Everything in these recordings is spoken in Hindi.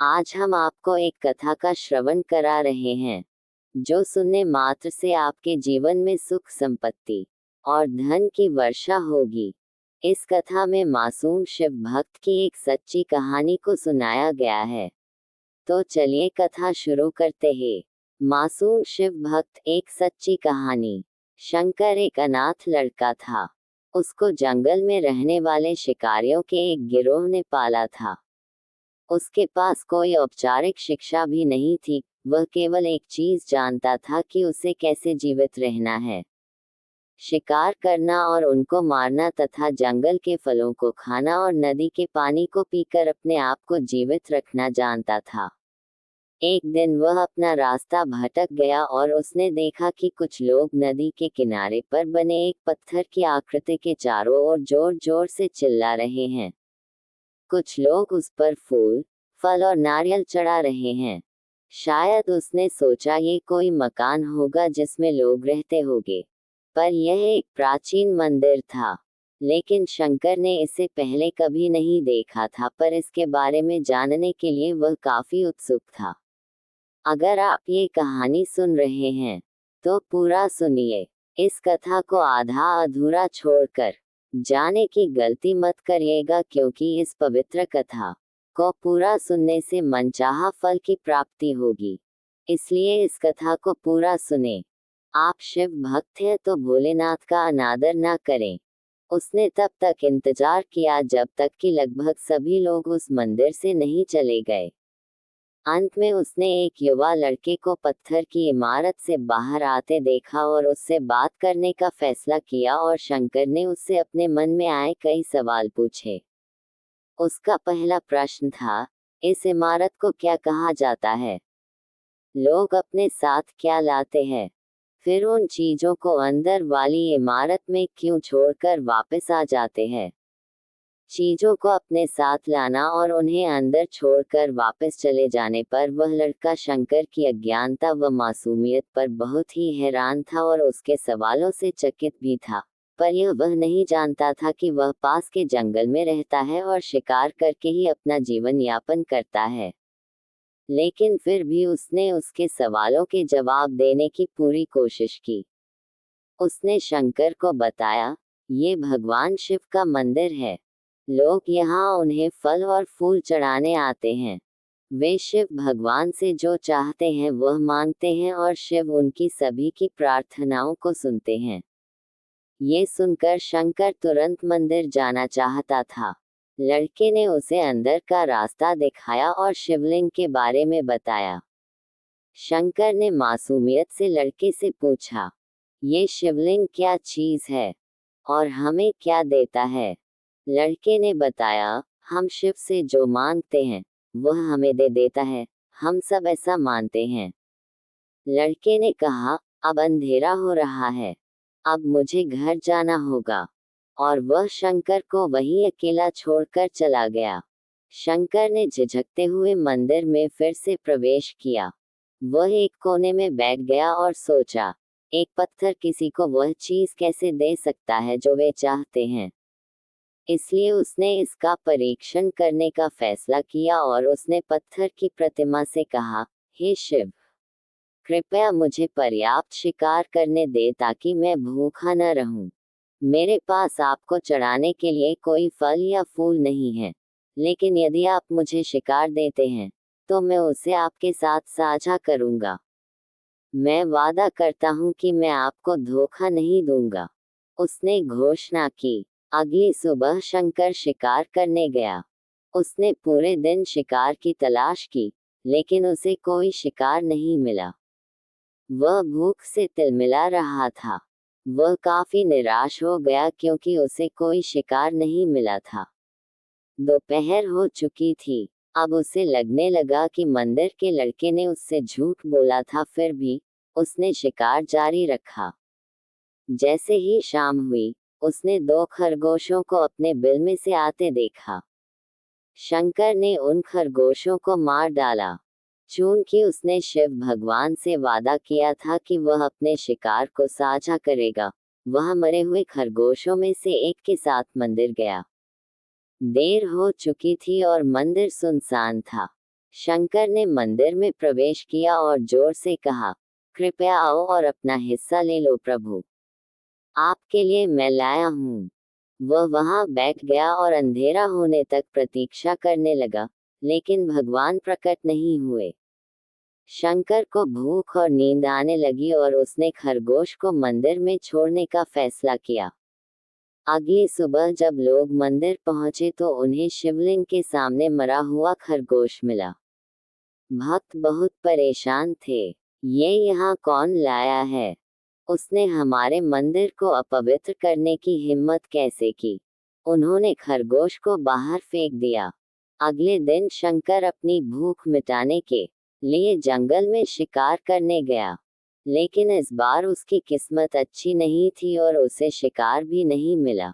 आज हम आपको एक कथा का श्रवण करा रहे हैं, जो सुनने मात्र से आपके जीवन में सुख संपत्ति और धन की वर्षा होगी। इस कथा में मासूम शिव भक्त की एक सच्ची कहानी को सुनाया गया है। तो चलिए कथा शुरू करते हैं। मासूम शिव भक्त, एक सच्ची कहानी। शंकर एक अनाथ लड़का था। उसको जंगल में रहने वाले शिकारियों के एक गिरोह ने पाला था। उसके पास कोई औपचारिक शिक्षा भी नहीं थी। वह केवल एक चीज जानता था कि उसे कैसे जीवित रहना है। शिकार करना और उनको मारना तथा जंगल के फलों को खाना और नदी के पानी को पीकर अपने आप को जीवित रखना जानता था। एक दिन वह अपना रास्ता भटक गया और उसने देखा कि कुछ लोग नदी के किनारे पर बने एक पत्थर की आकृति के चारों ओर जोर जोर से चिल्ला रहे हैं। कुछ लोग उस पर फूल, फल और नारियल चढ़ा रहे हैं। शायद उसने सोचा ये कोई मकान होगा जिसमें लोग रहते होंगे, पर यह एक प्राचीन मंदिर था। लेकिन शंकर ने इसे पहले कभी नहीं देखा था, पर इसके बारे में जानने के लिए वह काफी उत्सुक था। अगर आप ये कहानी सुन रहे हैं, तो पूरा सुनिए। इस कथा को आधा अधूरा छोड़कर जाने की गलती मत करिएगा, क्योंकि इस पवित्र कथा को पूरा सुनने से मनचाहा फल की प्राप्ति होगी। इसलिए इस कथा को पूरा सुने। आप शिव भक्त हैं तो भोलेनाथ का अनादर ना करें। उसने तब तक इंतजार किया जब तक कि लगभग सभी लोग उस मंदिर से नहीं चले गए। अंत में उसने एक युवा लड़के को पत्थर की इमारत से बाहर आते देखा और उससे बात करने का फैसला किया, और शंकर ने उससे अपने मन में आए कई सवाल पूछे। उसका पहला प्रश्न था, इस इमारत को क्या कहा जाता है? लोग अपने साथ क्या लाते हैं? फिर उन चीजों को अंदर वाली इमारत में क्यों छोड़कर वापस आ जाते हैं? चीजों को अपने साथ लाना और उन्हें अंदर छोड़कर वापस चले जाने पर वह लड़का शंकर की अज्ञानता व मासूमियत पर बहुत ही हैरान था और उसके सवालों से चकित भी था। पर यह वह नहीं जानता था कि वह पास के जंगल में रहता है और शिकार करके ही अपना जीवन यापन करता है। लेकिन फिर भी उसने उसके सवालों के जवाब देने की पूरी कोशिश की। उसने शंकर को बताया, ये भगवान शिव का मंदिर है। लोग यहाँ उन्हें फल और फूल चढ़ाने आते हैं। वे शिव भगवान से जो चाहते हैं वह मांगते हैं और शिव उनकी सभी की प्रार्थनाओं को सुनते हैं। ये सुनकर शंकर तुरंत मंदिर जाना चाहता था। लड़के ने उसे अंदर का रास्ता दिखाया और शिवलिंग के बारे में बताया। शंकर ने मासूमियत से लड़के से पूछा, ये शिवलिंग क्या चीज है और हमें क्या देता है? लड़के ने बताया, हम शिव से जो मांगते हैं वह हमें दे देता है। हम सब ऐसा मानते हैं। लड़के ने कहा, अब अंधेरा हो रहा है, अब मुझे घर जाना होगा। और वह शंकर को वहीं अकेला छोड़कर चला गया। शंकर ने झिझकते हुए मंदिर में फिर से प्रवेश किया। वह एक कोने में बैठ गया और सोचा, एक पत्थर किसी को वह चीज कैसे दे सकता है जो वे चाहते हैं? इसलिए उसने इसका परीक्षण करने का फैसला किया और उसने पत्थर की प्रतिमा से कहा, हे शिव, कृपया मुझे पर्याप्त शिकार करने दे ताकि मैं भूखा न रहूं। मेरे पास आपको चढ़ाने के लिए कोई फल या फूल नहीं है, लेकिन यदि आप मुझे शिकार देते हैं तो मैं उसे आपके साथ साझा करूंगा। मैं वादा करता हूं कि मैं आपको धोखा नहीं दूंगा। उसने घोषणा की। अगली सुबह शंकर शिकार करने गया। उसने पूरे दिन शिकार की तलाश की, लेकिन उसे कोई शिकार नहीं मिला। वह भूख से तिलमिला रहा था। वह काफी निराश हो गया क्योंकि उसे कोई शिकार नहीं मिला था। दोपहर हो चुकी थी। अब उसे लगने लगा कि मंदिर के लड़के ने उससे झूठ बोला था, फिर भी उसने शिकार जारी रखा। जैसे ही शाम हुई, उसने 2 खरगोशों को अपने बिल में से आते देखा। शंकर ने उन खरगोशों को मार डाला। चूंकि उसने शिव भगवान से वादा किया था कि वह अपने शिकार को साझा करेगा, वह मरे हुए खरगोशों में से एक के साथ मंदिर गया। देर हो चुकी थी और मंदिर सुनसान था। शंकर ने मंदिर में प्रवेश किया और जोर से कहा, कृपया आओ और अपना हिस्सा ले लो प्रभु, आपके लिए मैं लाया हूँ। वह वहां बैठ गया और अंधेरा होने तक प्रतीक्षा करने लगा, लेकिन भगवान प्रकट नहीं हुए। शंकर को भूख और नींद आने लगी और उसने खरगोश को मंदिर में छोड़ने का फैसला किया। अगली सुबह जब लोग मंदिर पहुंचे तो उन्हें शिवलिंग के सामने मरा हुआ खरगोश मिला। भक्त बहुत परेशान थे। ये यहाँ कौन लाया है? उसने हमारे मंदिर को अपवित्र करने की हिम्मत कैसे की? उन्होंने खरगोश को बाहर फेंक दिया। अगले दिन शंकर अपनी भूख मिटाने के लिए जंगल में शिकार करने गया, लेकिन इस बार उसकी किस्मत अच्छी नहीं थी और उसे शिकार भी नहीं मिला।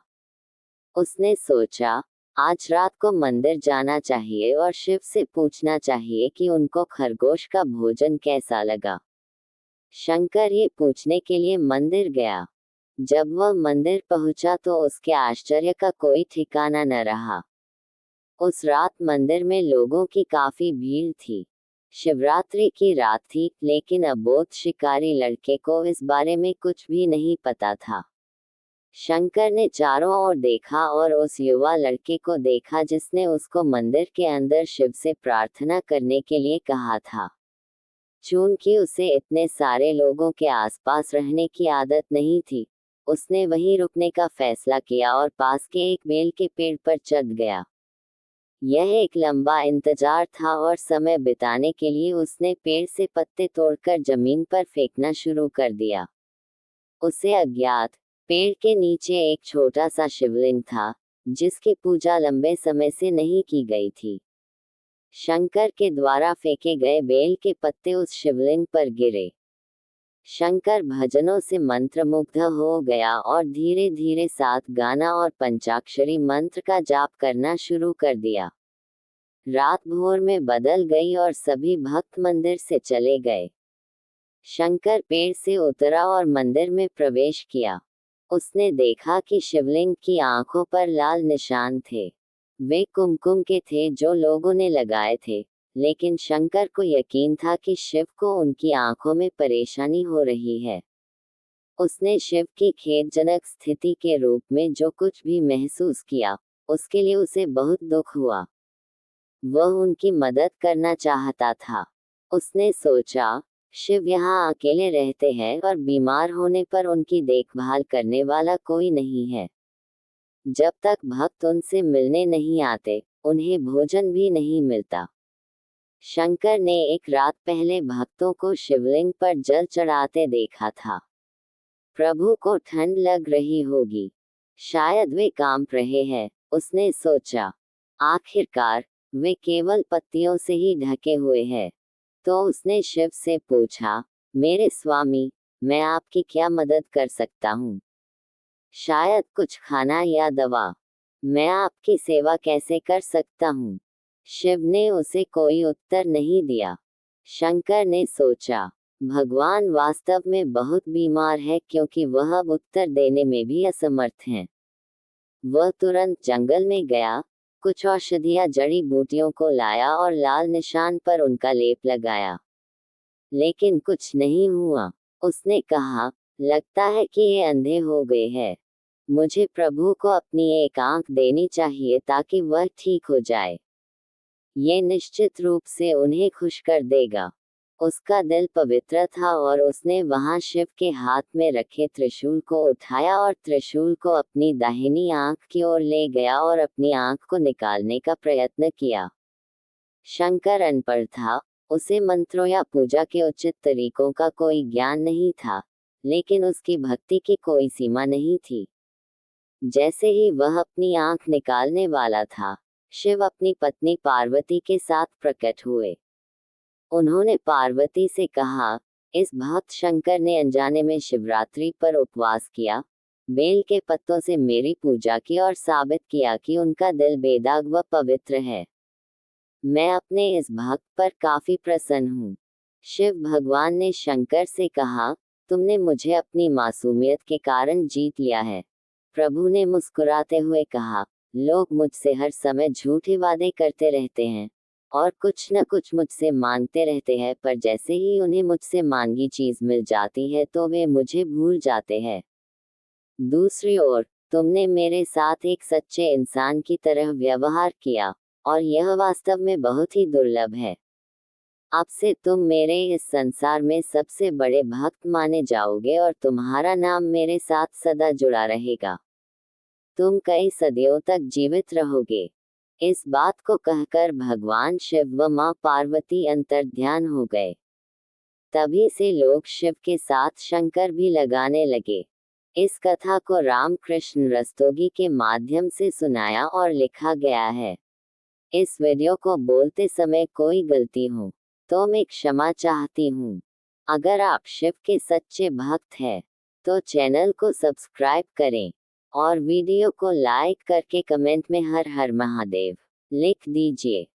उसने सोचा, आज रात को मंदिर जाना चाहिए और शिव से पूछना चाहिए कि उनको खरगोश का भोजन कैसा लगा। शंकर ये पूछने के लिए मंदिर गया। जब वह मंदिर पहुंचा तो उसके आश्चर्य का कोई ठिकाना न रहा। उस रात मंदिर में लोगों की काफी भीड़ थी। शिवरात्रि की रात थी, लेकिन अबोध शिकारी लड़के को इस बारे में कुछ भी नहीं पता था। शंकर ने चारों ओर देखा और उस युवा लड़के को देखा जिसने उसको मंदिर के अंदर शिव से प्रार्थना करने के लिए कहा था। चूंकि उसे इतने सारे लोगों के आसपास रहने की आदत नहीं थी, उसने वहीं रुकने का फैसला किया और पास के एक बेल के पेड़ पर चढ़ गया। यह एक लंबा इंतजार था और समय बिताने के लिए उसने पेड़ से पत्ते तोड़कर जमीन पर फेंकना शुरू कर दिया। उसे अज्ञात पेड़ के नीचे एक छोटा सा शिवलिंग था, जिसकी पूजा लंबे समय से नहीं की गई थी। शंकर के द्वारा फेंके गए बेल के पत्ते उस शिवलिंग पर गिरे। शंकर भजनों से मंत्रमुग्ध हो गया और धीरे धीरे सात गाना और पंचाक्षरी मंत्र का जाप करना शुरू कर दिया। रात भोर में बदल गई और सभी भक्त मंदिर से चले गए। शंकर पेड़ से उतरा और मंदिर में प्रवेश किया। उसने देखा कि शिवलिंग की आंखों पर लाल निशान थे। वे कुमकुम के थे जो लोगों ने लगाए थे, लेकिन शंकर को यकीन था कि शिव को उनकी आंखों में परेशानी हो रही है। उसने शिव की खेदजनक स्थिति के रूप में जो कुछ भी महसूस किया, उसके लिए उसे बहुत दुख हुआ। वह उनकी मदद करना चाहता था। उसने सोचा, शिव यहाँ अकेले रहते हैं और बीमार होने पर उनकी देखभाल करने वाला कोई नहीं है। जब तक भक्त उनसे मिलने नहीं आते, उन्हें भोजन भी नहीं मिलता। शंकर ने एक रात पहले भक्तों को शिवलिंग पर जल चढ़ाते देखा था। प्रभु को ठंड लग रही होगी, शायद वे कांप रहे हैं, उसने सोचा। आखिरकार वे केवल पत्तियों से ही ढके हुए हैं। तो उसने शिव से पूछा, मेरे स्वामी, मैं आपकी क्या मदद कर सकता हूँ? शायद कुछ खाना या दवा। मैं आपकी सेवा कैसे कर सकता हूँ? शिव ने उसे कोई उत्तर नहीं दिया। शंकर ने सोचा, भगवान वास्तव में बहुत बीमार है क्योंकि वह अब उत्तर देने में भी असमर्थ हैं। वह तुरंत जंगल में गया, कुछ औषधियाँ जड़ी बूटियों को लाया और लाल निशान पर उनका लेप लगाया। लेकिन कुछ नहीं हुआ। उसने कहा, लगता है कि ये अंधे हो गए हैं। मुझे प्रभु को अपनी एक आंख देनी चाहिए ताकि वह ठीक हो जाए। ये निश्चित रूप से उन्हें खुश कर देगा। उसका दिल पवित्र था और उसने वहां शिव के हाथ में रखे त्रिशूल को उठाया और त्रिशूल को अपनी दाहिनी आंख की ओर ले गया और अपनी आंख को निकालने का प्रयत्न किया। शंकर अनपढ़ था, उसे मंत्रों या पूजा के उचित तरीकों का कोई ज्ञान नहीं था, लेकिन उसकी भक्ति की कोई सीमा नहीं थी। जैसे ही वह अपनी आंख निकालने वाला था, शिव अपनी पत्नी पार्वती के साथ प्रकट हुए। उन्होंने पार्वती से कहा, इस भक्त शंकर ने अनजाने में शिवरात्रि पर उपवास किया, बेल के पत्तों से मेरी पूजा की और साबित किया कि उनका दिल बेदाग व पवित्र है। मैं अपने इस भक्त पर काफी प्रसन्न हूँ। शिव भगवान ने शंकर से कहा, तुमने मुझे अपनी मासूमियत के कारण जीत लिया है। प्रभु ने मुस्कुराते हुए कहा, लोग मुझसे हर समय झूठे वादे करते रहते हैं, और कुछ न कुछ मुझसे मांगते रहते हैं, पर जैसे ही उन्हें मुझसे मांगी चीज मिल जाती है तो वे मुझे भूल जाते हैं। दूसरी ओर, तुमने मेरे साथ एक सच्चे इंसान की तरह व्यवहार किया, और यह वास्तव में बहुत ही दुर्लभ है। अब से तुम मेरे इस संसार में सबसे बड़े भक्त माने जाओगे और तुम्हारा नाम मेरे साथ सदा जुड़ा रहेगा। तुम कई सदियों तक जीवित रहोगे। इस बात को कहकर भगवान शिव व मां पार्वती अंतर्ध्यान हो गए। तभी से लोग शिव के साथ शंकर भी लगाने लगे। इस कथा को रामकृष्ण रस्तोगी के माध्यम से सुनाया और लिखा गया है। इस वीडियो को बोलते समय कोई गलती हो तो मैं क्षमा चाहती हूँ। अगर आप शिव के सच्चे भक्त हैं तो चैनल को सब्सक्राइब करें और वीडियो को लाइक करके कमेंट में हर हर महादेव लिख दीजिए।